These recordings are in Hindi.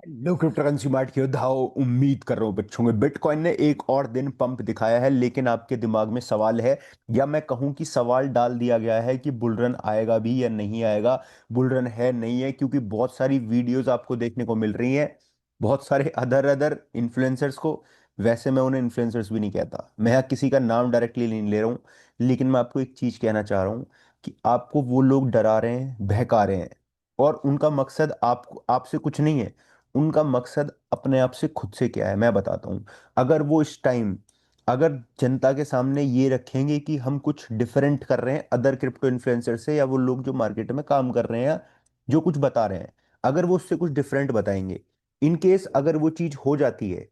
लो क्रिप्टो करेंसी मार्ट की योद्धाओ, उम्मीद कर रहा हूँ बच्चों में बिटकॉइन ने एक और दिन पंप दिखाया है। लेकिन आपके दिमाग में सवाल है, या मैं कहूँ कि सवाल डाल दिया गया है कि बुलरन आएगा भी या नहीं आएगा। बुलरन है नहीं है, क्योंकि बहुत सारी वीडियोस आपको देखने को मिल रही हैं बहुत सारे अदर अदर इन्फ्लुएंसर्स को। वैसे मैं उन्हें इन्फ्लुएंसर्स भी नहीं कहता, मैं यहाँ किसी का नाम डायरेक्टली नहीं ले रहा हूँ। लेकिन मैं आपको एक चीज कहना चाह रहा हूँ कि आपको वो लोग डरा रहे हैं, बहका रहे हैं, और उनका मकसद आपको आपसे कुछ नहीं है। उनका मकसद अपने आप से खुद से क्या है मैं बताता हूँ। अगर वो इस टाइम, अगर जनता के सामने ये रखेंगे कि हम कुछ डिफरेंट कर रहे हैं अदर क्रिप्टो इन्फ्लुएंसर से, या वो लोग जो मार्केट में काम कर रहे हैं या जो कुछ बता रहे हैं, अगर वो उससे कुछ डिफरेंट बताएंगे, इन केस अगर वो चीज हो जाती है,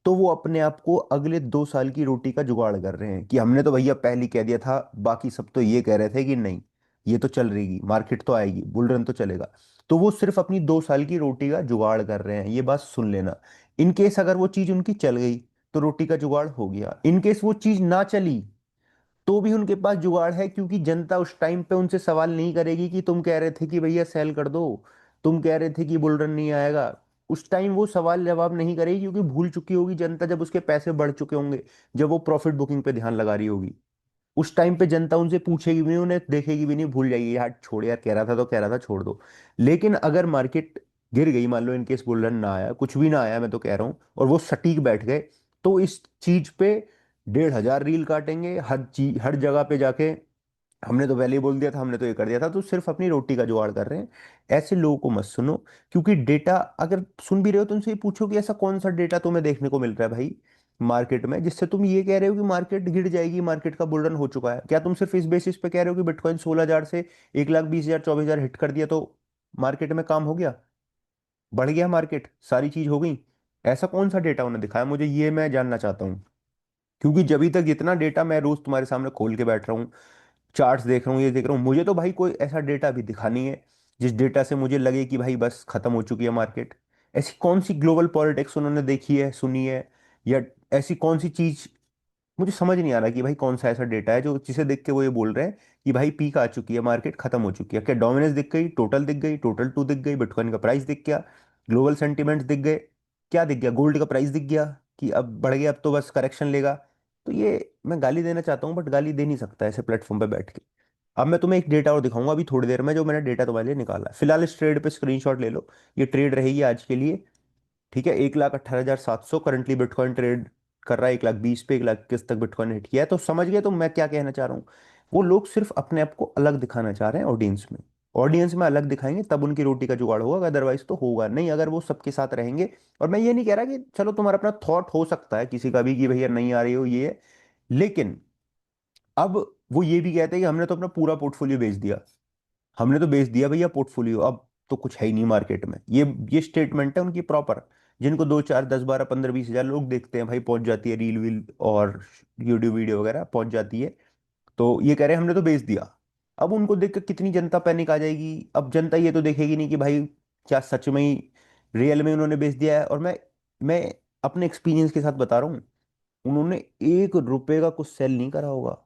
तो वो अपने आप को अगले 2 साल की रोटी का जुगाड़ कर रहे हैं कि हमने तो भैया पहले ही कह दिया था, बाकी सब तो ये कह रहे थे कि नहीं, ये तो चल रही, मार्केट तो आएगी, बुल रन तो चलेगा। तो वो सिर्फ अपनी 2 साल की रोटी का जुगाड़ कर रहे हैं, ये बात सुन लेना। इन केस अगर वो चीज उनकी चल गई, तो रोटी का जुगाड़ हो गया। इन केस वो चीज ना चली, तो भी उनके पास जुगाड़ है, क्योंकि जनता उस टाइम पे उनसे सवाल नहीं करेगी कि तुम कह रहे थे कि भैया सेल कर दो, तुम कह रहे थे कि बुल रन नहीं आएगा। उस टाइम वो सवाल जवाब नहीं करेगी, क्योंकि भूल चुकी होगी जनता, जब उसके पैसे बढ़ चुके होंगे, जब वो प्रॉफिट बुकिंग पे ध्यान लगा रही होगी। उस टाइम पे जनता उनसे पूछेगी भी नहीं, उन्हें देखेगी भी नहीं, भूल जाएगी, यार छोड़ यार, कह रहा था तो कह रहा था, छोड़ दो। लेकिन अगर मार्केट गिर गई, मान लो इनकेस बुल रन ना आया, कुछ भी ना आया, मैं तो कह रहा हूँ, और वो सटीक बैठ गए, तो इस चीज पे 1,500 रील काटेंगे हर चीज, हर जगह पे जाके। हमने तो पहले ही बोल दिया था, हमने तो ये कर दिया था, तो सिर्फ अपनी रोटी का जुगाड़ कर रहे हैं। ऐसे लोगों को मत सुनो। क्योंकि डेटा अगर सुन भी रहे हो, तो उनसे ये पूछो कि ऐसा कौन सा डेटा तुम्हें देखने को मिल रहा है भाई मार्केट में, जिससे तुम ये कह रहे हो कि मार्केट गिर जाएगी, मार्केट का बुल रन हो चुका है। क्या तुम सिर्फ इस बेसिस पे कह रहे हो कि बिटकॉइन 16,000 से 1,20,000 24,000 हिट कर दिया, तो मार्केट में काम हो गया, बढ़ गया मार्केट, सारी चीज हो गई? ऐसा कौन सा डेटा उन्हें दिखाया मुझे, ये मैं जानना चाहता हूँ। क्योंकि जब तक जितना डेटा मैं रोज तुम्हारे सामने खोल के बैठ रहा हूँ, चार्ट्स देख रहा हूँ, ये देख रहा हूँ, मुझे तो भाई कोई ऐसा डेटा भी दिखा नहीं है जिस डेटा से मुझे लगे कि भाई बस खत्म हो चुकी है मार्केट। ऐसी कौन सी ग्लोबल पॉलिटिक्स उन्होंने देखी है, सुनी है, या ऐसी कौन सी चीज, मुझे समझ नहीं आ रहा कि भाई कौन सा ऐसा डेटा है जो जिसे देख के वो ये बोल रहे हैं कि भाई पीक आ चुकी है, मार्केट खत्म हो चुकी है। क्या डोमिनेंस दिख गई, टोटल दिख गई, टोटल टू दिख गई, बिटकॉइन का प्राइस दिख गया, ग्लोबल सेंटिमेंट्स दिख गए, क्या दिख गया, गोल्ड का प्राइस दिख गया कि अब बढ़ गया, अब तो बस करेक्शन लेगा? तो ये, मैं गाली देना चाहता हूँ बट गाली दे नहीं सकता ऐसे प्लेटफॉर्म पे बैठ के। अब मैं तुम्हें एक डेटा और दिखाऊंगा अभी थोड़ी देर में, जो मैंने डेटा तुम्हारे लिए निकाला है। फिलहाल इस ट्रेड पे स्क्रीनशॉट ले लो, ये ट्रेड रहेगी आज के लिए। ठीक है, 1,18,700 करंटली बिटकॉइन ट्रेड कर रहा है, 1,20,000 पे, 1,21,000 तक बिटकॉइन हिट किया है। तो समझ गए तो मैं क्या कहना चाह रहा हूँ। वो लोग सिर्फ अपने आप को अलग दिखाना चाह रहे हैं ऑडियंस में। ऑडियंस में अलग दिखाएंगे तब उनकी रोटी का जुगाड़ होगा, अदरवाइज तो होगा नहीं, अगर वो सबके साथ रहेंगे। और मैं ये नहीं कह रहा कि चलो तुम्हारा अपना थॉट हो सकता है किसी का भी कि भैया नहीं आ रही हो ये है। लेकिन अब वो ये भी कहते हैं कि हमने तो अपना पूरा पोर्टफोलियो बेच दिया, हमने तो बेच दिया भैया पोर्टफोलियो, अब तो कुछ है ही नहीं मार्केट में। ये स्टेटमेंट है उनकी प्रॉपर, जिनको 2 4 10 12 15 20 हजार लोग देखते हैं भाई, पहुंच जाती है रील वील और यूट्यूब वीडियो वगैरह पहुंच जाती है। तो ये कह रहे हैं हमने तो बेच दिया। अब उनको देख कर कितनी जनता पैनिक आ जाएगी। अब जनता ये तो देखेगी नहीं कि भाई क्या सच में ही, रियल में उन्होंने बेच दिया है। और मैं अपने एक्सपीरियंस के साथ बता रहा हूँ, उन्होंने 1 रुपए का कुछ सेल नहीं करा होगा,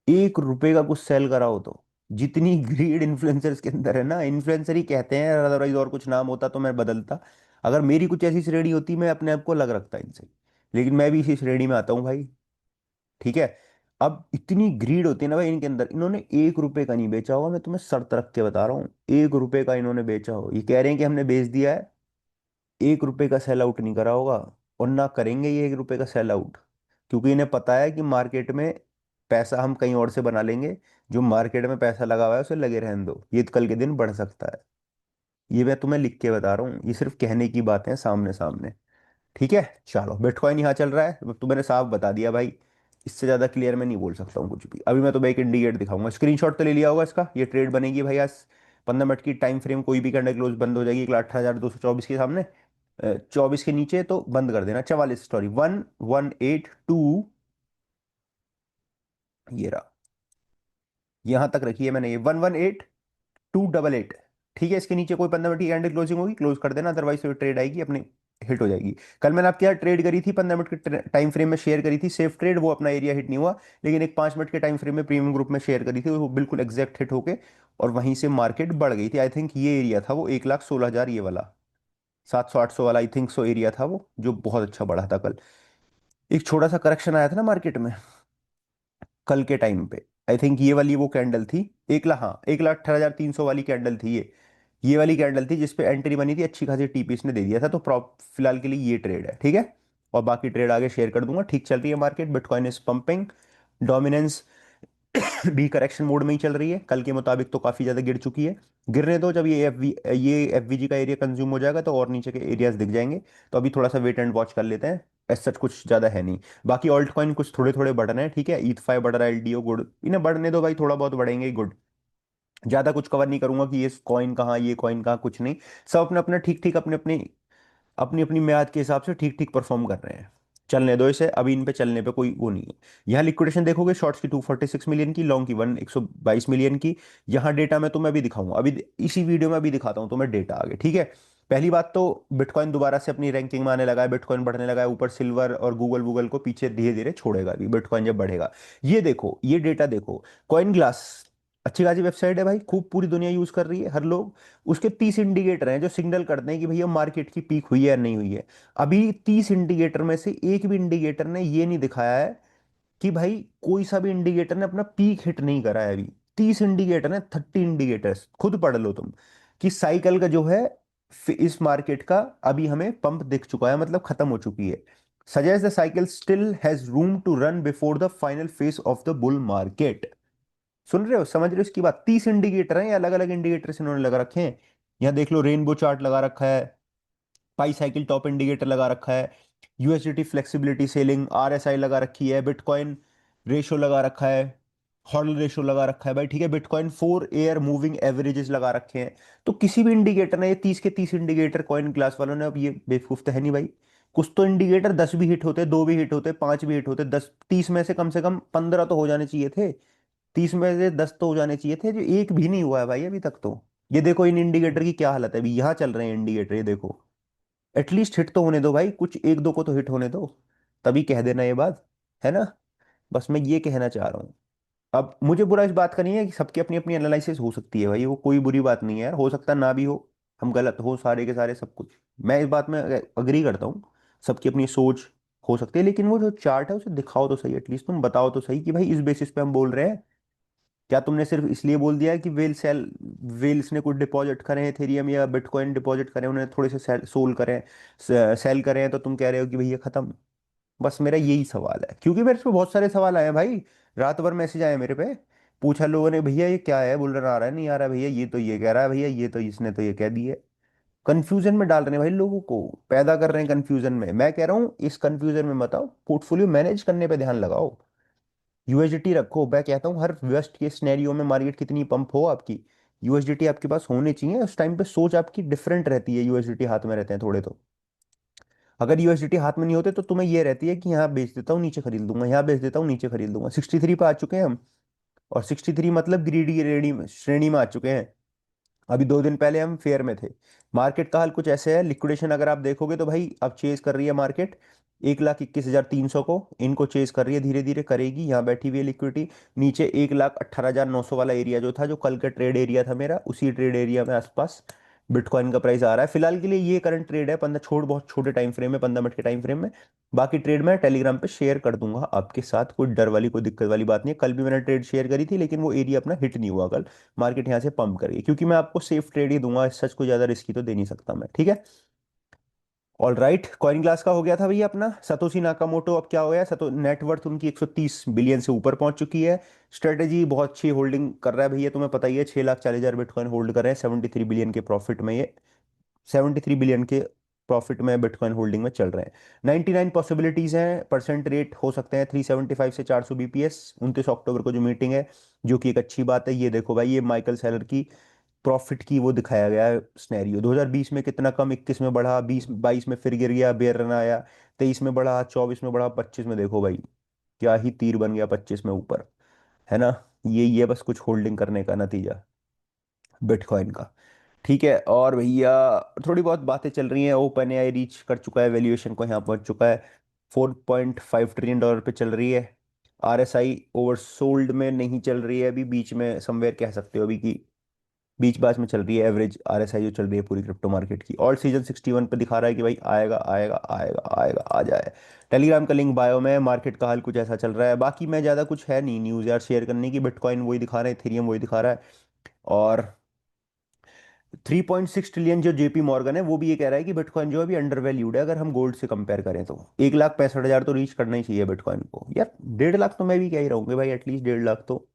1 रुपए का कुछ सेल करा हो तो। जितनी ग्रीड इन्फ्लुएंसर्स के अंदर है ना, इन्फ्लुएंसर ही कहते हैं, अदरवाइज और कुछ नाम होता तो मैं बदलता। अगर मेरी कुछ ऐसी श्रेणी होती, मैं अपने आप को अलग रखता इनसे। लेकिन मैं भी इसी श्रेणी में आता हूँ भाई। ठीक है, अब इतनी ग्रीड होती है ना भाई इनके अंदर, इन्होंने 1 रुपए का नहीं बेचा होगा, मैं तुम्हें शर्त रख के बता रहा हूँ, 1 रुपए का इन्होंने बेचा हो, ये कह रहे हैं कि हमने बेच दिया है, 1 रुपए का सेल आउट नहीं करा होगा। और ना करेंगे ये 1 रुपए का सेल आउट, क्योंकि इन्हें पता है कि मार्केट में पैसा हम कहीं और से बना लेंगे। जो मार्केट में पैसा लगा हुआ है उसे लगे रहने दो, ये तो कल के दिन बढ़ सकता है। ये मैं तुम्हें लिख के बता रहा हूँ, ये सिर्फ कहने की बातें हैं सामने सामने। ठीक है, चलो बिटकॉइन यहाँ चल रहा है, अब तो मैंने साफ बता दिया भाई। इससे ज्यादा क्लियर मैं नहीं बोल सकता हूँ कुछ भी। अभी मैं तुम्हें एक इंडिकेटर दिखाऊंगा, स्क्रीनशॉट तो ले लिया होगा इसका। ये ट्रेड बनेगी भाई आज 15 मिनट की टाइम फ्रेम, कोई भी कैंडल क्लोज बंद हो जाएगी 1,18,224 के सामने। 24 के नीचे तो बंद कर देना। 44, सॉरी, 1,182, ये रहा, यहां तक रखी है मैंने, ये 1,18288। ठीक है, इसके नीचे कोई 15 मिनट की कैंडल क्लोजिंग होगी, क्लोज कर देना, अदरवाइज तो ट्रेड आएगी अपनी, हिट हो जाएगी। कल मैंने आपके यहाँ ट्रेड करी थी, 15 मिनट के टाइम फ्रेम में शेयर करी थी, सेफ ट्रेड, वो अपना एरिया हिट नहीं हुआ। लेकिन एक 5 मिनट के टाइम फ्रेम में प्रीमियम ग्रुप में शेयर करी थी, वो बिल्कुल एग्जैक्ट हिट होके, और वहीं से मार्केट बढ़ गई थी। आई थिंक ये एरिया था वो 1,16,000 ये वाला, 700 800 वाला आई थिंक सो एरिया था वो, जो बहुत अच्छा बढ़ा था कल। एक छोटा सा करेक्शन आया था ना मार्केट में कल के टाइम पे। आई थिंक ये वाली वो कैंडल थी, 1 लाख, हाँ 1,18,300 वाली कैंडल थी ये वाली कैंडल थी जिसपे एंट्री बनी थी, अच्छी खासी टीपी इसने दे दिया था, तो प्रॉप फिलहाल के लिए ये ट्रेड है, ठीक है। और बाकी ट्रेड आगे शेयर कर दूंगा। ठीक चल रही है market, bitcoin is pumping, dominance भी करेक्शन मोड में ही चल रही है, कल के मुताबिक तो काफी ज्यादा गिर चुकी है। गिरने दो, जब ये एफवीजी का एरिया कंज्यूम हो जाएगा तो और नीचे के एरियाज दिख जाएंगे। तो अभी थोड़ा सा वेट एंड वॉच कर लेते हैं, एज सच कुछ ज्यादा है नहीं। बाकी ऑल्ट कॉइन कुछ थोड़े थोड़े बढ़ रहे हैं, ठीक है, ईथ फाइव बढ़ रहा है, एलडीओ गुड, इन्हें बढ़ने दो भाई, थोड़ा बहुत बढ़ेंगे गुड। ज्यादा कुछ कवर नहीं करूंगा कि ये कॉइन कहाँ ये कॉइन कहाँ, कुछ नहीं। सब अपने अपने ठीक ठीक अपने अपने अपनी अपनी म्याद के हिसाब से ठीक ठीक परफॉर्म कर रहे हैं। चलने दो इसे, अभी इन पे चलने पे कोई वो नहीं है। यहाँ लिक्विडेशन देखोगे, शॉर्ट्स की 246 मिलियन की, लॉन्ग की 122 मिलियन की। यहाँ डेटा मैं तुम्हें अभी दिखाऊंगा, अभी इसी वीडियो में अभी दिखाता हूँ तुम्हें डेटा आगे, ठीक है। पहली बात तो बिटकॉइन दोबारा से अपनी रैंकिंग में आने लगा है, बिटकॉइन बढ़ने लगा है ऊपर, सिल्वर और गूगल गूगल को पीछे धीरे धीरे छोड़ेगा अभी बिटकॉइन जब बढ़ेगा। ये देखो, ये डेटा देखो, कॉइन ग्लास अच्छी खासी वेबसाइट है भाई, खूब पूरी दुनिया यूज कर रही है हर लोग। उसके 30 इंडिकेटर हैं जो सिग्नल करते हैं कि भैया मार्केट की पीक हुई है या नहीं हुई है। अभी 30 इंडिकेटर में से एक भी इंडिकेटर ने ये नहीं दिखाया है कि भाई, कोई सा भी इंडिकेटर ने अपना पीक हिट नहीं करा है अभी। 30 इंडिकेटर है, 30 इंडिकेटर्स खुद पढ़ लो तुम, कि साइकिल का जो है इस मार्केट का अभी हमें पंप दिख चुका है, मतलब खत्म हो चुकी है। Suggest the cycle still has room to run before the final phase of the bull market. सुन रहे हो, समझ रहे हो इसकी बात? 30 इंडिकेटर हैं, ये अलग अलग इंडिकेटर इन्होंने लगा रखे हैं। यहाँ देख लो, रेनबो चार्ट लगा रखा है, पाई साइकिल टॉप इंडिकेटर लगा रखा है, यूएसडीटी फ्लेक्सिबिलिटी सेलिंग आरएसआई लगा रखी है, बिटकॉइन रेशो लगा रखा है, हॉर्डल रेशो लगा रखा है भाई, ठीक है, बिटकॉइन 4 एयर मूविंग एवरेजेस लगा रखे हैं। तो किसी भी इंडिकेटर ने, ये 30 के 30 इंडिकेटर कॉइन क्लास वालों ने, अब ये बेवकूफ तो है नहीं भाई। कुछ तो इंडिकेटर 10 भी हिट होते, 2 भी हिट होते, 5 भी हिट होते, 10 30 में से कम 15 तो हो जाने चाहिए थे। 30 में से 10 तो हो जाने चाहिए थे, जो एक भी नहीं हुआ है भाई अभी तक तो। ये देखो इन इंडिकेटर की क्या हालत है, अभी यहाँ चल रहे हैं इंडिकेटर, ये देखो। एटलीस्ट हिट तो होने दो भाई, कुछ एक दो को तो हिट होने दो, तभी कह देना ये बात, है ना। बस मैं ये कहना चाह रहा हूँ। अब मुझे बुरा इस बात का नहीं है कि सबकी अपनी अपनी एनालिसिस हो सकती है भाई, वो कोई बुरी बात नहीं है यार, हो सकता है ना भी हो, हम गलत हो सारे के सारे सब कुछ। मैं इस बात में अग्री करता हूँ, सबकी अपनी सोच हो सकती है, लेकिन वो जो चार्ट है उसे दिखाओ तो सही, एटलीस्ट तुम बताओ तो सही कि भाई इस बेसिस पे हम बोल रहे हैं। क्या तुमने सिर्फ इसलिए बोल दिया है कि वेल्स ने कुछ डिपॉजिट करे हैं एथेरियम या बिटकॉइन डिपॉजिट करें, उन्हें थोड़े से सोल करें, सेल करें, तो तुम कह रहे हो कि भैया खत्म? बस मेरा यही सवाल है, क्योंकि मेरे पे बहुत सारे सवाल आए हैं भाई, रात भर मैसेज आए मेरे पे। पूछा लोगों ने, भैया ये क्या है, बुलरन आ रहा है नहीं आ रहा है, भैया ये तो ये कह रहा है, भैया ये तो इसने तो ये कह दिया। कंफ्यूजन में डाल रहे हैं भाई, लोगों को पैदा कर रहे हैं कंफ्यूजन में। मैं कह रहा हूँ इस कंफ्यूजन में मत आओ, पोर्टफोलियो मैनेज करने पे ध्यान लगाओ, यूएसडीटी रखो। मैं कहता हूँ हर वर्स्ट केस सिनेरियो में मार्केट कितनी पंप हो आपकी, यूएसडीटी आपके पास होने चाहिए। उस टाइम पे सोच आपकी डिफरेंट रहती है, यूएसडीटी हाथ में रहते हैं थोड़े तो। अगर यूएसडीटी हाथ में नहीं होते तो तुम्हें ये रहती है कि यहाँ बेच देता हूँ नीचे खरीद लूंगा, यहाँ बेच देता हूँ नीचे खरीद लूंगा। 63 पे आ चुके हैं हम, और 63 मतलब ग्रीडी रेडी श्रेणी में आ चुके हैं। अभी 2 दिन पहले हम फेयर में थे। मार्केट का हाल कुछ ऐसे है, लिक्विडेशन अगर आप देखोगे तो भाई अब चेज कर रही है मार्केट 1,21,300 को, इनको चेज कर रही है, धीरे धीरे करेगी। यहाँ बैठी हुई है लिक्विडिटी, नीचे 1,18,900 वाला एरिया जो था, जो कल का ट्रेड एरिया था मेरा, उसी ट्रेड एरिया में आसपास बिटकॉइन का प्राइस आ रहा है फिलहाल के लिए। ये करंट ट्रेड है, 15 छोड़, बहुत छोटे टाइम फ्रेम में, 15 मिनट के टाइम फ्रेम में। बाकी ट्रेड मैं टेलीग्राम पे शेयर कर दूंगा आपके साथ, कोई डर वाली कोई दिक्कत वाली बात नहीं है। कल भी मैंने ट्रेड शेयर करी थी, लेकिन वो एरिया अपना हिट नहीं हुआ कल, मार्केट यहाँ से पंप करेगी, क्योंकि मैं आपको सेफ ट्रेड ही दूंगा, सच को ज्यादा रिस्की तो दे नहीं सकता मैं, ठीक है। ऑल राइट, कॉइन ग्लास का हो गया था भैया अपना। सतोशी नाकामोटो अब क्या हो गया, सतो नेटवर्थ उनकी 130 बिलियन से ऊपर पहुंच चुकी है। स्ट्रेटेजी बहुत अच्छी होल्डिंग कर रहा है भैया, तुम्हें पता ही है, 6,40,000 बिटकॉइन होल्ड कर रहे हैं 73 बिलियन के प्रॉफिट में ये, 73 बिलियन के प्रॉफिट में बिटकॉइन होल्डिंग में चल रहे हैं। 99 पॉसिबिलिटीज हैं, परसेंट रेट हो सकते हैं 375 से 400 बीपीएस, 29 अक्टूबर को जो मीटिंग है, जो कि एक अच्छी बात है। ये देखो भाई, ये माइकल सेलर की प्रॉफिट की वो दिखाया गया है स्नैरियो, 2020 में कितना कम, 21 में बढ़ा, 20 22 में फिर गिर गया, बेयर रन आया, 23 में बढ़ा, 24 में बढ़ा, 25 में देखो भाई क्या ही तीर बन गया 25 में ऊपर, है ना। ये बस कुछ होल्डिंग करने का नतीजा बिटकॉइन का, ठीक है। और भैया थोड़ी बहुत बातें चल रही हैं, ओपन एआई रीच कर चुका है वैल्यूएशन को, यहाँ पहुंच चुका है, $4.5 ट्रिलियन पे चल रही है। आरएसआई ओवरसोल्ड में नहीं चल रही है अभी, बीच में समवेयर कह सकते हो अभी की, बीच बास में चल रही है, एवरेज आरएसआई जो चल रही है पूरी क्रिप्टो मार्केट की। ऑल सीजन 61 पे दिखा रहा है कि भाई आएगा आएगा आएगा आएगा आ जाए। टेलीग्राम का लिंक बायो में। मार्केट का हाल कुछ ऐसा चल रहा है, बाकी मैं ज़्यादा कुछ है नहीं न्यूज़ यार शेयर करने की। बिटकॉइन वही दिखा रहे हैं, इथेरियम वही दिखा रहा है। और 3.6 ट्रिलियन जो जेपी मॉर्गन है वो भी ये कह रहा है कि बिटकॉइन जो है अभी अंडर वैल्यूड है, अगर हम गोल्ड से कंपेयर करें तो। 1,65,000 तो रीच करना ही चाहिए बिटकॉइन को यार। 1.5 लाख तो मैं भी कह ही रहूंगा भाई, एटलीस्ट 1.5 लाख तो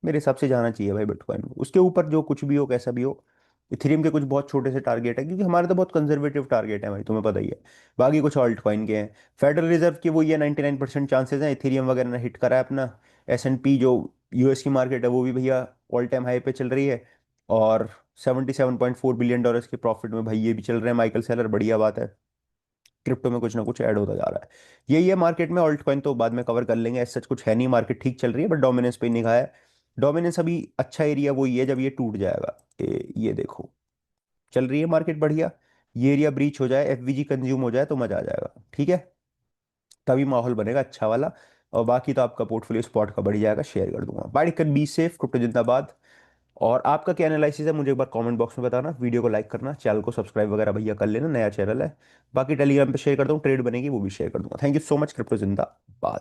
मेरे हिसाब से जाना चाहिए भाई बिटकॉइन को। उसके ऊपर जो कुछ भी हो कैसा भी हो। इथेरियम के कुछ बहुत छोटे से टारगेट है, क्योंकि हमारे तो बहुत कंजर्वेटिव टारगेट है भाई, तुम्हें पता ही है। बाकी कुछ ऑल्ट कॉइन के हैं। फेडरल रिजर्व के वो ये 99% चांसेस हैं इथेरियम वगैरह ने हिट करा है अपना। S&P जो यूएस की मार्केट है वो भी भैया ऑल टाइम हाई पे चल रही है। और $77.4 बिलियन के प्रॉफिट में भाई ये भी चल रहे हैं माइकल सेलर, बढ़िया बात है। क्रिप्टो में कुछ ना कुछ ऐड होता जा रहा है। यही है मार्केट में। ऑल्ट कॉइन तो बाद में कवर कर लेंगे, ऐसा कुछ है नहीं, मार्केट ठीक चल रही है, बट डोमिनेंस पे निगाह है। डोमिनेंस अभी अच्छा एरिया वही है जब ये टूट जाएगा। ये देखो, चल रही है मार्केट बढ़िया। ये एरिया ब्रीच हो जाए, एफवीजी कंज्यूम हो जाए तो मजा आ जाएगा, ठीक है। तभी माहौल बनेगा अच्छा वाला। और बाकी तो आपका पोर्टफोलियो स्पॉट का बढ़ जाएगा, शेयर कर दूंगा। बाय दिक्कत, बी सेफ, क्रिप्टो जिंदाबाद। और आपका क्या एनालिसिस है मुझे एक बार कमेंट बॉक्स में बताना। वीडियो को लाइक करना, चैनल को सब्सक्राइब वगैरह भैया कर लेना, नया चैनल है। बाकी टेलीग्राम पे शेयर कर दूँ, ट्रेड बनेगी वो भी शेयर कर दूंगा। Thank you so much. Crypto जिंदाबाद।